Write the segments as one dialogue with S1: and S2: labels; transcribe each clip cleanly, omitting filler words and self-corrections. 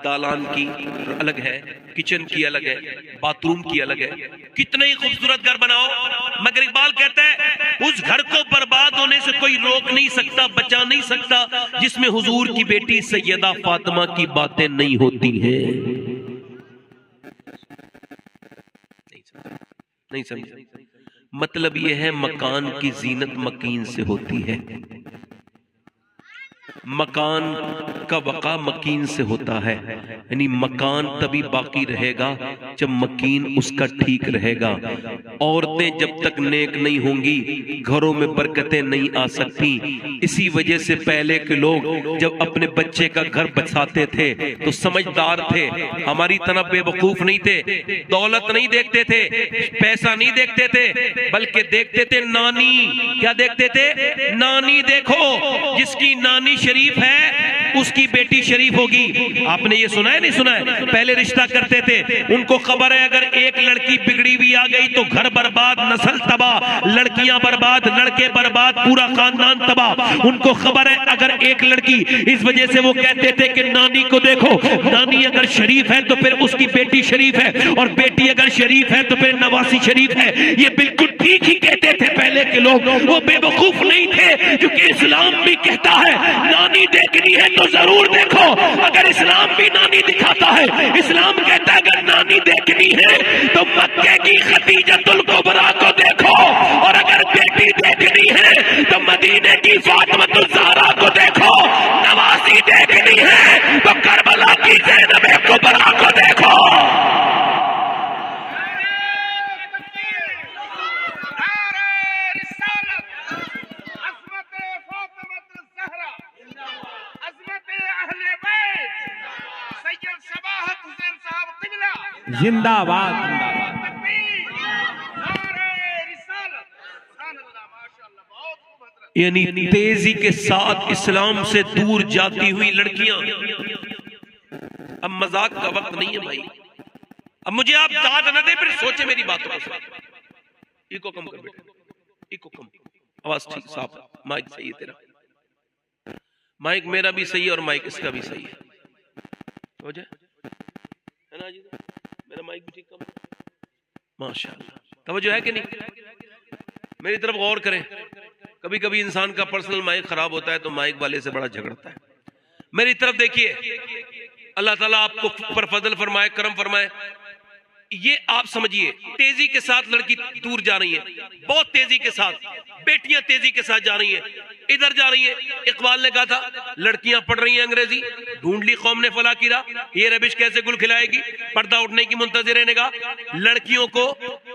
S1: دالان کی الگ ہے، کچن کی الگ ہے، باتھ روم کی الگ ہے، کتنے ہی خوبصورت گھر بناؤ، مگر اقبال کہتا ہے اس گھر کو برباد ہونے سے کوئی روک نہیں سکتا، بچا نہیں سکتا جس میں حضور کی بیٹی سیدہ فاطمہ کی باتیں نہیں ہوتی ہیں۔ نہیں سمجھا؟ مطلب یہ ہے مکان کی زینت مکین سے ہوتی ہے، مکان کا وقع مکین سے ہوتا ہے، یعنی مکان تبھی باقی رہے گا جب مکین اس کا ٹھیک رہے گا۔ عورتیں جب تک نیک نہیں ہوں گی گھروں میں برکتیں نہیں آ سکتی۔ اسی وجہ سے پہلے کے لوگ جب اپنے بچے کا گھر بساتے تھے تو سمجھدار تھے، ہماری طرح بے وقوف نہیں تھے، دولت نہیں دیکھتے تھے، پیسہ نہیں دیکھتے تھے، بلکہ دیکھتے تھے نانی۔ کیا دیکھتے تھے؟ نانی دیکھو، جس کی نانی شریف ہے اس کی بیٹی شریف ہوگی۔ آپ نے یہ سنا ہے نہیں سنا ہے؟ پہلے رشتہ کرتے تھے، ان کو خبر ہے اگر ایک لڑکی بگڑی بھی آ گئی تو گھر برباد، نسل تباہ، لڑکیاں برباد، لڑکے برباد، پورا خاندان تباہ۔ ان کو خبر ہے اگر ایک لڑکی، اس وجہ سے وہ کہتے تھے کہ نانی کو دیکھو، نانی اگر شریف ہے تو پھر اس کی بیٹی شریف ہے، اور بیٹی اگر شریف ہے تو پھر نواسی شریف ہے۔ یہ بالکل ٹھیک ہی کہتے تھے پہلے کے لوگ، وہ بے وقوف نہیں تھے، کیونکہ اسلام بھی کہتا ہے نانی دیکھنی ہے تو ضرور دیکھو۔ اگر اسلام بھی نانی دکھاتا ہے، اسلام کہتا ہے اگر نانی دیکھنی ہے تو مکے کی خدیجۃ الکبریٰ کو دیکھو، اور اگر بیٹی دیکھنی ہے تو مدینے کی فاطمۃ الزہرا کو دیکھو، نواسی دیکھنی ہے تو کربلا کی زینب کبریٰ کو دیکھو۔
S2: زندہ باد۔
S1: یعنی تیزی کے ساتھ اسلام سے دور جاتی ہوئی لڑکیاں۔ اب مذاق کا وقت نہیں ہے بھائی، اب مجھے آپ داد نہ دیں، پھر سوچیں میری باتوں کو۔ ایکو کم کر بیٹا، ایکو کم، آواز ٹھیک صاف ہے، مائک صحیح ہے تیرا، مائک میرا بھی صحیح ہے اور مائک اس کا بھی صحیح ہے، ہو جائے ہے نا جی؟ میرا مائک بھی ٹھیک کم ہے، ماشاءاللہ۔ توجہ ہے کہ نہیں؟ میری طرف غور کریں۔ کبھی کبھی انسان کا پرسنل مائک خراب ہوتا ہے تو مائک والے سے بڑا جھگڑتا ہے۔ میری طرف دیکھیے، اللہ تعالیٰ آپ کو پر فضل فرمائے، کرم فرمائے۔ یہ آپ سمجھیے تیزی کے ساتھ لڑکی دور جا رہی ہے، بہت تیزی کے ساتھ، بیٹیاں تیزی کے ساتھ جا رہی ہیں، ادھر جا رہی ہیں۔ اقبال نے کہا تھا لڑکیاں پڑھ رہی ہیں انگریزی، ڈھونڈ لی قوم نے فلاں کی راہ، یہ ربش کیسے گل کھلائے گی، پردہ اٹھنے کی منتظر نگاہ۔ لڑکیوں کو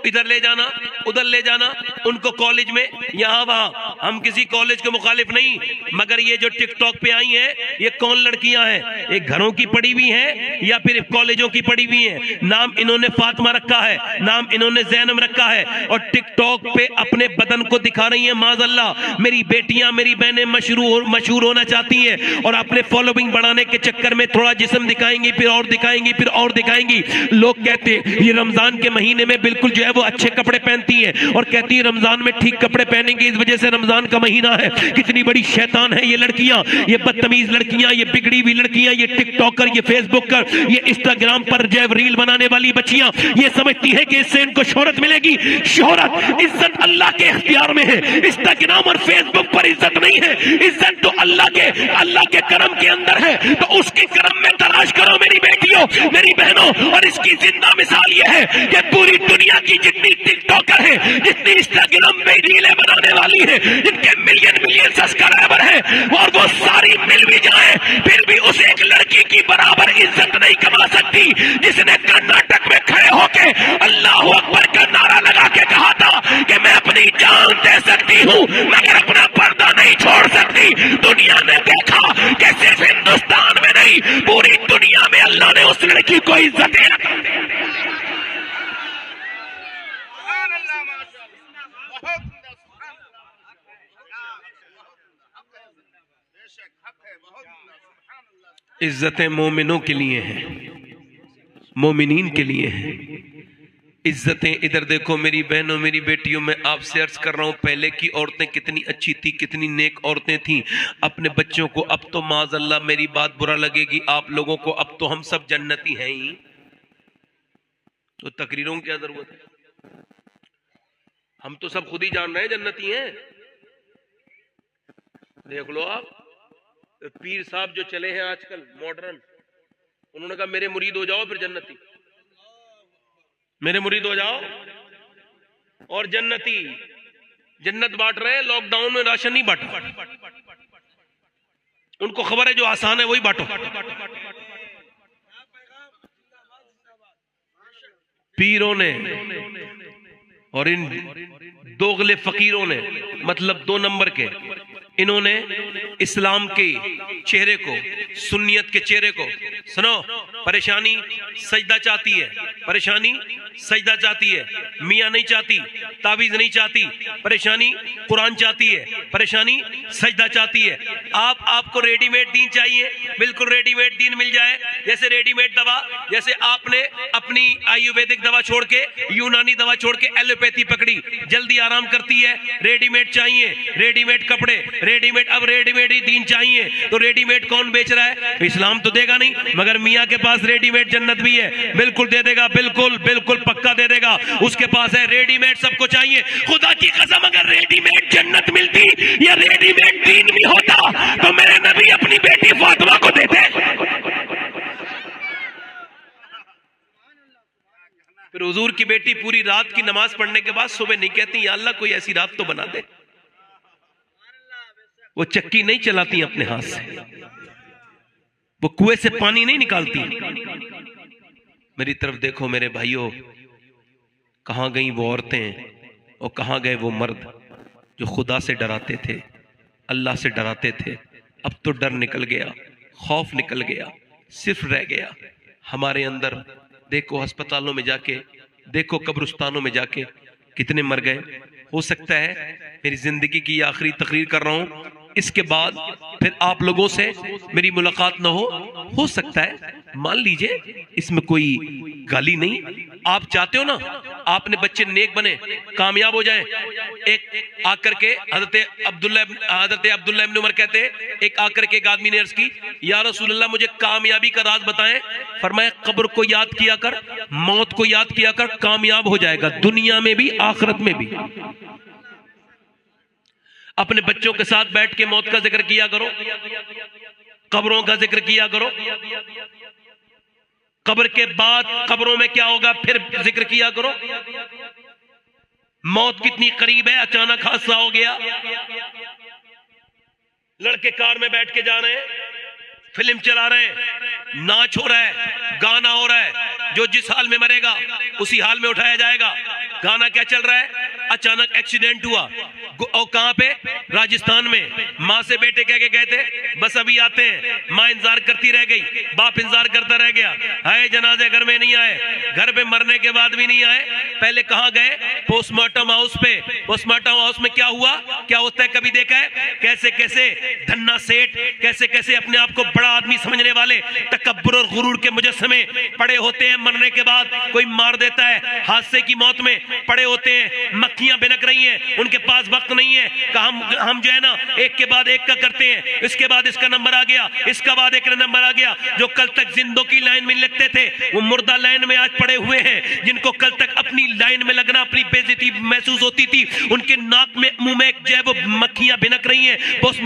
S1: ادھر لے جانا، ادھر لے جانا، ان کو کالج میں یہاں وہاں۔ ہم کسی کالج کے مخالف نہیں، مگر یہ جو ٹک ٹاک پہ آئی ہیں یہ کون لڑکیاں ہیں؟ ایک گھروں کی پڑھی ہوئی ہیں یا پھر کالجوں کی پڑھی ہوئی ہیں؟ نام انہوں نے فاطمہ رکھا ہے، نام انہوں نے زینب رکھا ہے، اور ٹک ٹاک پہ اپنے بدن کو دکھا رہی ہیں۔ معاذ اللہ، میری بیٹیاں، میری بہنیں مشہور ہونا چاہتی ہیں اور اپنے فالوئنگ بڑھانے کے چکر میں تھوڑا جسم دکھائیں گی، پھر اور دکھائیں گی، پھر اور دکھائیں گی۔ لوگ کہتے ہیں یہ رمضان کے مہینے میں بالکل جو ہے وہ اچھے کپڑے پہنتی ہیں، اور کہتی ہیں رمضان میں ٹھیک کپڑے پہنیں گے، اس وجہ سے رمضان کا مہینہ ہے۔ کتنی بڑی شیطان ہے یہ لڑکیاں، یہ بدتمیز لڑکیاں، یہ بگڑی ہوئی لڑکیاں، یہ ٹک ٹاکر، یہ فیس بک کر، یہ انسٹاگرام پر جو ہے ریل بنانے والی بچیاں، یہ سمجھتی ہے کہ اس سے ان کو شہرت ملے گی۔ شہرت، عزت اللہ کے اختیار میں ہے، انسٹاگرام اور فیس بک پر عزت نہیں ہے، عزت تو اللہ کے کرم کے اندر ہے۔ تو اس کے کرم میں تلاش کرو میری بیٹیوں، میری بہنوں، اور اس کی زندہ مثال یہ ہے کہ پوری دنیا کی جتنی ٹک ٹاکر ہے، جتنی انسٹاگرام میں ریلیں بنانے والی ہے، جن کے ملین سبسکرائبر ہیں، اور وہ ساری مل بھی جائیں پھر بھی اس ایک لڑکی کی برابر عزت نہیں کما سکتی جس نے کرناٹک میں کھڑے ہو کے اللہ اکبر کا نعرہ لگا کے کہا تھا کہ میں اپنی جان دے سکتی ہوں مگر اپنا پردہ نہیں چھوڑ سکتی۔ دنیا نے دیکھا کہ صرف ہندوستان میں نہیں، پوری دنیا میں اللہ نے اس لڑکی کو عزت دے رکھی۔ عزتیں مومنوں کے لیے ہیں، مومنین کے لیے ہیں، عزتیں ادھر دیکھو میری بہنوں میری بیٹیوں، میں آپ سے عرض کر رہا ہوں پہلے کی عورتیں کتنی اچھی تھی، کتنی نیک عورتیں تھیں. اپنے بچوں کو اب تو معاذ اللہ میری بات برا لگے گی آپ لوگوں کو، اب تو ہم سب جنتی ہیں ہی، تو تقریروں کی کیا ضرورت ہے؟ ہم تو سب خود ہی جان رہے ہیں جنتی ہیں. دیکھ لو آپ پیر صاحب جو چلے ہیں آج کل ماڈرن، انہوں نے کہا میرے مرید ہو جاؤ پھر جنتی، میرے مرید ہو جاؤ اور جنتی. جنت بانٹ رہے ہیں، لاک ڈاؤن میں راشن نہیں بانٹا، ان کو خبر ہے جو آسان ہے وہی بانٹو. پیروں نے اور ان دوغلے فقیروں نے، مطلب 2 نمبر کے، انہوں نے اسلام کے چہرے کو، سنیت کے چہرے کو، سنو، پریشانی سجدہ چاہتی ہے، پریشانی سجدہ چاہتی ہے، میاں نہیں چاہتی، تعویذ نہیں چاہتی، پریشانی قرآن چاہتی ہے، پریشانی سجدہ چاہتی ہے. آپ کو ریڈی میڈ دین چاہیے، بالکل ریڈی میڈ دین مل جائے. جیسے ریڈی میڈ دوا، جیسے آپ نے اپنی آیورویدک دوا چھوڑ کے، یونانی دوا چھوڑ کے ایلوپیتھی پکڑی، جلدی آرام کرتی ہے. ریڈی میڈ چاہیے، ریڈی میڈ کپڑے، ریڈی میڈ، اب ریڈی میڈ ہی دین چاہیے. تو ریڈی میڈ کون بیچ رہا ہے؟ اسلام تو دے گا نہیں، مگر میاں کے پاس ریڈی میڈ جنت بھی ہے، بالکل دے دے گا، بالکل بالکل پکا دے دے گا. اس کے پاس ہے ریڈی میڈ، سب کو چاہیے. خدا کی قسم اگر ریڈی میڈ جنت ملتی یا ریڈی میڈ دین بھی ہوتا تو میرے نبی اپنی بیٹی فاطمہ کو دیتے. پھر حضور کی بیٹی پوری رات کی نماز پڑھنے کے بعد صبح نہیں کہتی یا اللہ کوئی ایسی رات تو بنا دے. وہ چکی نہیں چلاتی اپنے ہاتھ سے، وہ کنویں سے پانی نہیں نکالتی. میری طرف دیکھو میرے بھائیوں، کہاں گئیں وہ عورتیں اور کہاں گئے وہ مرد جو خدا سے ڈراتے تھے، اللہ سے ڈراتے تھے. اب تو ڈر نکل گیا، خوف نکل گیا، صرف رہ گیا ہمارے اندر. دیکھو ہسپتالوں میں جا کے، دیکھو قبرستانوں میں جا کے کتنے مر گئے. ہو سکتا ہے میری زندگی کی آخری تقریر کر رہا ہوں، اس کے بعد پھر آپ لوگوں سے میری ملاقات نہ ہو سکتا ہے، مان لیجئے اس میں کوئی گالی نہیں. آپ چاہتے ہو نا آپ نے بچے نیک بنے، کامیاب ہو جائیں. ایک آ کر کے حضرت عبداللہ ابن عمر کہتے ہیں، ایک آ کر کے ایک آدمی نے عرض کی یا رسول اللہ مجھے کامیابی کا راز بتائیں. فرمایا قبر کو یاد کیا کر، موت کو یاد کیا کر، کامیاب ہو جائے گا دنیا میں بھی آخرت میں بھی. اپنے بچوں کے ساتھ بیٹھ کے موت کا ذکر کیا کرو، قبروں کا ذکر کیا کرو. قبر کے بعد قبروں میں کیا ہوگا پھر ذکر کیا کرو. موت کتنی قریب ہے، اچانک حادثہ ہو گیا، لڑکے کار میں بیٹھ کے جا رہے ہیں، فلم چلا رہے ہیں، ناچ ہو رہا ہے، گانا ہو رہا ہے. جو جس حال میں مرے گا اسی حال میں اٹھایا جائے گا. گانا کیا چل رہا ہے؟ اچانک ایکسیڈنٹ ہوا، اور کہاں پہ؟ راجستھان میں. ماں سے بیٹے کہہ کے گئے تھے بس ابھی آتے ہیں. ماں انتظار کرتی رہ گئی، باپ انتظار کرتا رہ گیا. آئے جنازے گھر میں نہیں آئے، گھر پہ مرنے کے بعد بھی نہیں آئے. پہلے کہاں گئے؟ پوسٹ مارٹم ہاؤس پہ. پوسٹ مارٹم ہاؤس میں کیا ہوا، کیا ہوتا ہے کبھی دیکھا ہے؟ کیسے کیسے دھنا سیٹ، کیسے کیسے اپنے آپ کو بڑا آدمی سمجھنے والے تکبر اور غرور کے مجسمے پڑے ہوتے ہیں. مرنے کے بعد کوئی مار دیتا ہے، حادثے کی موت میں پڑے ہوتے ہیں، مکھیاں بنک رہی ہیں، ان کے پاس وقت نہیں ہے کہ ہم جو ہے نا ایک کے بعد ایک کا کرتے ہیں. اس کے بعد اس کا نمبر آ گیا، اس کا بعد ایک کا نمبر آ گیا. جو کل تک زندوں کی لائن میں لگتے تھے وہ مردہ لائن میں آج پڑے ہوئے ہیں. جن کو کل تک اپنی لائن میں لگنا اپنی بے عزتی محسوس ہوتی تھی، ان کے ناک میں منہ میں جو ہے وہ مکھیاں بنک رہی ہیں. پوسٹ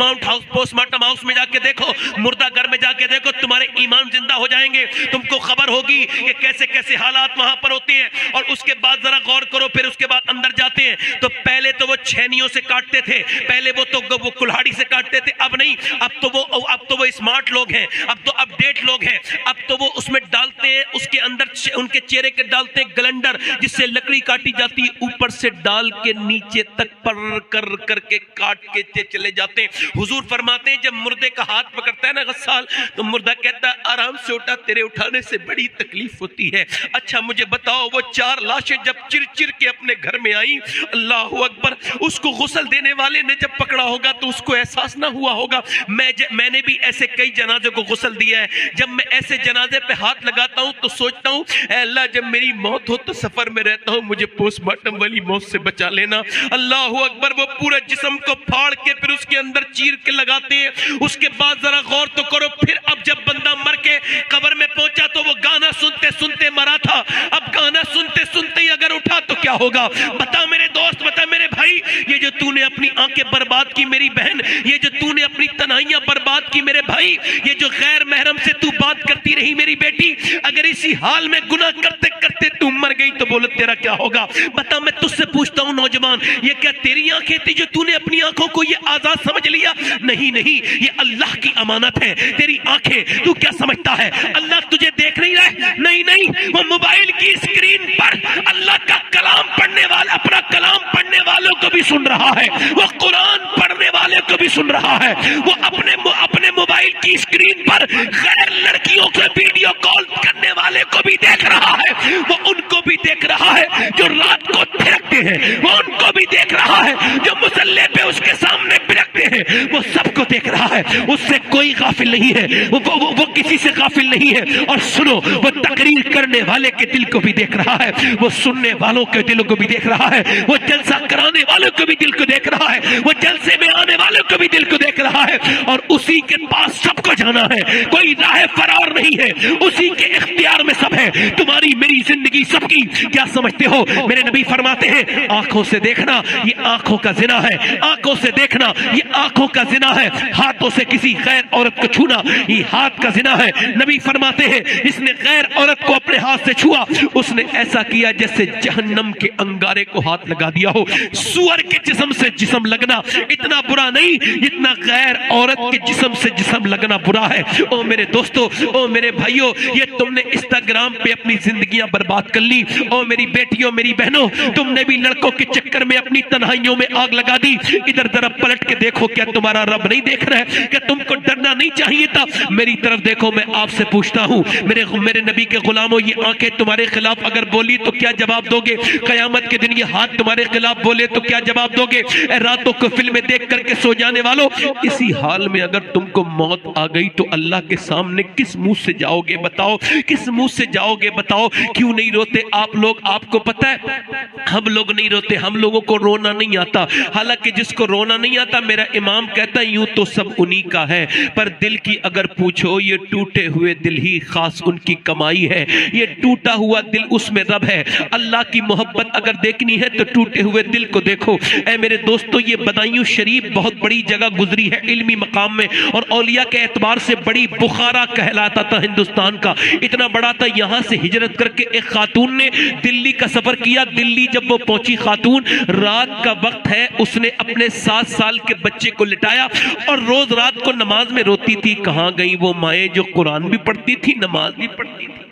S1: مارٹم ہاؤس میں جا کے دیکھو، مردہ گھر میں جا کے دیکھو، تمہارے ایمان زندہ ہو جائیں گے. تم کو خبر ہوگی کہ کیسے کیسے حالات وہاں پر ہوتے ہیں. اور اس کے بعد ذرا غور کرو، پھر اس کے بعد اندر جاتے ہیں تو پہلے تو وہ چھینیوں سے کاٹتے تھے، پہلے وہ کلہاڑی سے کاٹتے تھے. اب نہیں، اب تو وہ اسمارٹ لوگ ہیں، اب تو اپ ڈیٹ لوگ ہیں. اب تو وہ اس میں ڈالتے ہیں، اس کے اندر ان کے چہرے کے ڈالتے ہیں گلنڈر جس سے لکڑی کاٹی جاتی ہے، اوپر سے ڈال کے نیچے تک پر کر کے کاٹ کے چلے جاتے ہیں. حضور فرماتے ہیں جب مردے کا ہاتھ پکڑتا ہے نا غسال، تو مردہ کہتا ہے آرام سے اٹھا، تیرے اٹھانے سے بڑی تکلیف ہوتی ہے. اچھا مجھے بتاؤ وہ 4 لاشیں جب چر چر کے اپنے گھر میں آئیں، اللہ اکبر، اس کو غسل دینے والے نے جب پکڑا ہوگا تو اس کو احساس نہ ہوا ہوگا. میں نے بھی ایسے کئی جنازے کو غسل دیا ہے. جب میں ایسے جنازے پہ ہاتھ لگاتا ہوں تو سوچتا ہوں اے اللہ جب میری موت ہو تو سفر میں رہتا ہوں مجھے پوسٹ مارٹم والی موت سے بچا لینا. اللہ اکبر. وہ پورے جسم کو پھاڑ کے پھر اس کے اندر چیر کے لگاتے ہیں. اس کے بعد ذرا غور تو کرو, پھر اب جب بندہ مر کے قبر میں پہنچا تو وہ گانا سنتے سنتے مرا تھا, اب گانا سنتے سنتے ہی اگر اٹھا تو کیا ہوگا؟ بتا میرے دوست, بتا میرے بھائی, یہ جو تو نے اپنی آنکھیں برباد کی میری بہن, یہ جو تو نے اپنی تنہائیاں برباد کی میرے بھائی, یہ جو غیر محرم سے تو بات کرتی رہی میری بیٹی, اگر اسی حال میں گناہ کرتے کرتے تو مر گئی تو بولو تیرا کیا ہوگا؟ بتا میں تجھ سے پوچھتا ہوں نوجوان, یہ کیا تیری آنکھیں تھی جو تو نے اپنی آنکھوں کو یہ آزاد سمجھ لیا؟ نہیں نہیں, یہ اللہ کی امانت ہے. تیری آنکھیں تو کیا سمجھتا ہے اللہ تجھے دیکھ نہیں رہے؟ نہیں نہیں, وہ موبائل کی اسکرین پر اللہ کا کلام پڑھنے والا اپنا کلام پڑھنے والوں کو بھی سن رہا ہے, وہ قرآن پڑھنے والے کو بھی سن رہا ہے, وہ اپنے موبائل کی اسکرین پر غیر لڑکیوں کے ویڈیو کال کرنے والے کو بھی دیکھ رہا ہے, وہ ان کو بھی دیکھ رہا ہے جو رات کو پھرکتے ہیں, وہ ان کو بھی دیکھ رہا ہے جو مصلی پہ اس کے سامنے پھرکتے ہیں, وہ سب کو دیکھ رہا ہے. اس سے کوئی غافل نہیں ہے, وہ کسی سے غافل نہیں ہے. اور سنو, وہ تقریر کرنے والے کے دل کو بھی دیکھ رہا ہے, وہ سننے والوں کے دلوں کو بھی دیکھ رہا ہے, وہ جلسہ کرانے والوں کو بھی دل کو دیکھ رہا ہے, وہ جلسے میں آنے والوں کو بھی دل کو دیکھ رہا ہے. اور اسی کے پاس سب کو جانا ہے, کوئی راہ فرار نہیں ہے, اسی کے اختیار میں سب ہے. تمہاری میری زندگی سب کی. کیا سمجھتے ہو؟ میرے نبی فرماتے ہیں آنکھوں سے دیکھنا یہ آنکھوں کا زنا ہے, آنکھوں سے دیکھنا یہ آنکھوں کا زنا ہے. ہاتھوں سے کسی غیر عورت کو چھونا یہ ہاتھ کا زنا ہے. نبی فرماتے ہیں جس نے غیر عورت کو اپنے ہاتھ سے چھوا اس نے ایسا کیا جیسے جہنم کے انگارے کو ہاتھ لگا دیا ہو. سور کے جسم سے جسم لگنا اتنا برا نہیں جتنا غیر عورت کے جسم سے جسم لگنا برا ہے. او میرے دوستو, او میرے بھائیو, یہ تم نے انسٹاگرام پہ اپنی زندگیاں برباد کر لی. او میری بیٹیوں میری بہنوں, تم نے بھی لڑکوں کے چکر میں اپنی تنہائیوں میں آگ لگا دی. ادھر ذرا پلٹ کے دیکھو, کیا تمہارا رب نہیں دیکھ رہا ہے؟ کیا تم کو ڈرنا نہیں چاہیے تھا؟ میری طرف دیکھو, میں آپ سے پوچھتا ہوں میرے نبی کے غلاموں, یہ آنکھیں تمہارے خلاف اگر بولی تو کیا جواب دو گے؟ قیامت کے دن یہ ہاتھ تمہارے خلاف بولے تو کیا جواب دو گے؟ اے راتوں کو فلمیں دیکھ کر کے سو جانے والوں, اسی حال میں اگر تم کو موت آ گئی تو اللہ کے سامنے کس منہ سے جاؤ گے بتاؤ؟ کس منہ سے جاؤ گے بتاؤ؟ کیوں نہیں روتے آپ لوگ؟ آپ کو پتہ ہے ہم لوگ نہیں روتے, ہم لوگوں کو رونا نہیں آتا. حالانکہ جس کو رونا نہیں آتا, میرا امام کہتا ہے یوں تو سب انہی کا ہے, پر دل کی اگر پوچھو یہ ٹوٹے ہوئے دل ہی خاص ان کی کمائی ہے. یہ ٹوٹا ہوا دل اس میں رب ہے. اللہ کی محبت اگر دیکھنی ہے تو ٹوٹے ہوئے دل کو دیکھو. اے میرے دوستو, یہ بدایوں شریف بہت بڑی جگہ گزری ہے علمی مقام میں, اور اولیاء کے اعتبار سے بڑی بخارا کہلاتا تھا ہندوستان کا. اتنا بڑا تھا, یہاں سے ہجرت کر کے ایک خاتون نے دلی کا سفر کیا. دلی جب وہ پہنچی خاتون, رات کا وقت ہے, اس نے اپنے 7 سال کے بچے کو لٹایا اور روز رات کو نماز میں روتی تھی. کہاں گئی وہ مائیں جو قرآن بھی پڑھتی تھی نماز بھی پڑھتی تھی؟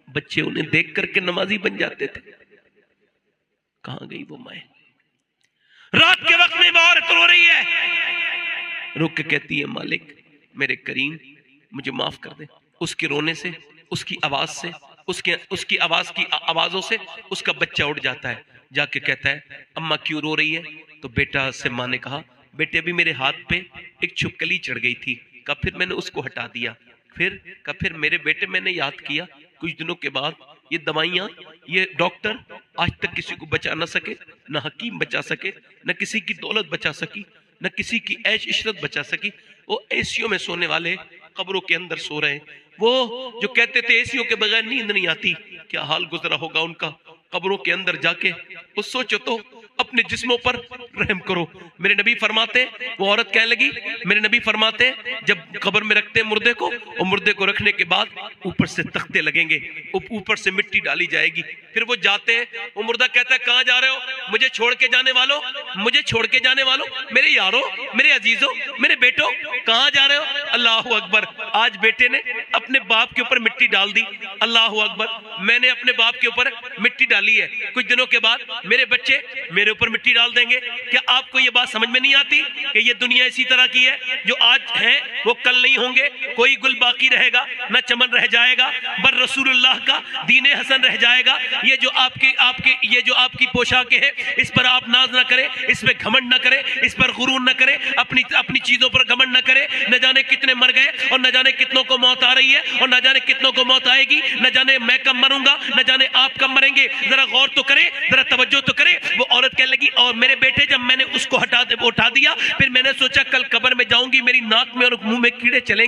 S1: بچے انہیں دیکھ کر کے نمازی بن جاتے تھے. کہاں گئی وہ مائیں؟ رات کے وقت میں عورت رو رہی ہے, رک کے کہتی ہے مالک میرے کریم مجھے معاف کر دے. اس کے رونے سے, اس کی آواز سے, اس کی آواز کی آوازوں سے اس کا بچہ اٹھ جاتا ہے. جا کے کہتا ہے اماں کیوں رو رہی ہے؟ تو بیٹا سے ماں نے کہا بیٹے ابھی میرے ہاتھ پہ ایک چھپکلی چڑھ گئی تھی, کہا پھر میں نے اس کو ہٹا دیا. پھر میرے بیٹے میں نے یاد کیا کچھ دنوں کے بعد یہ دوائیاں, یہ ڈاکٹر آج تک کسی کو بچا نہ سکے, نہ حکیم بچا سکے, نہ کسی کی دولت بچا سکی, نہ کسی کی عیش عشرت بچا سکی. وہ ایسیوں میں سونے والے قبروں کے اندر سو رہے ہیں. وہ جو کہتے تھے ایسیوں کے بغیر نیند نہیں آتی, کیا حال گزرا ہوگا ان کا قبروں کے اندر جا کے. وہ سوچو تو اپنے جسموں پر رحم کرو. میرے نبی فرماتے, وہ عورت کہنے لگی, میرے نبی فرماتے جب قبر میں رکھتے ہیں مردے کو, اور مردے کو رکھنے کے بعد اوپر سے تختے لگیں گے, اوپر سے مٹی ڈالی جائے گی. پھر وہ جاتے ہیں, وہ مردہ کہتا ہے کہاں جا رہے ہو؟ مجھے چھوڑ کے جانے والوں, مجھے چھوڑ کے جانے والوں, میرے یاروں, میرے عزیزوں, میرے بیٹوں, کہاں جا رہے ہو؟ اللہ اکبر. آج بیٹے نے اپنے باپ کے اوپر مٹی ڈال دی. اللہ اکبر. میں نے اپنے باپ کے اوپر مٹی ڈالی ہے. کچھ دنوں کے بعد میرے بچے میرے میرے اوپر مٹی ڈال دیں گے. کیا آپ کو یہ بات سمجھ میں نہیں آتی کہ یہ دنیا اسی طرح کی ہے؟ جو آج ہیں وہ کل نہیں ہوں گے. کوئی گل باقی رہے گا نہ چمن رہ جائے گا، بر رسول اللہ کا دین حسن رہ جائے گا. یہ جو آپ کی پوشاکیں ہیں اس پر آپ ناز نہ کریں، اس پہ گھمنڈ نہ کریں، اس پر غرور نہ کریں، اپنی چیزوں پر گھمنڈ نہ کریں. نہ جانے کتنے مر گئے اور نہ جانے کتنوں کو موت آ رہی ہے اور نہ جانے کتنوں کو موت آئے گی. نہ جانے میں کب مروں گا، نہ جانے آپ کب مریں گے. ذرا غور تو کریں، ذرا توجہ تو کریں. وہ عورت کہنے لگی اور میرے بیٹے جب میں نے اس کو اٹھا دیا پھر میں نے سوچا کل قبر میں جاؤں گی، میری ناک میں اور منہ میں کیڑے چلیں گے.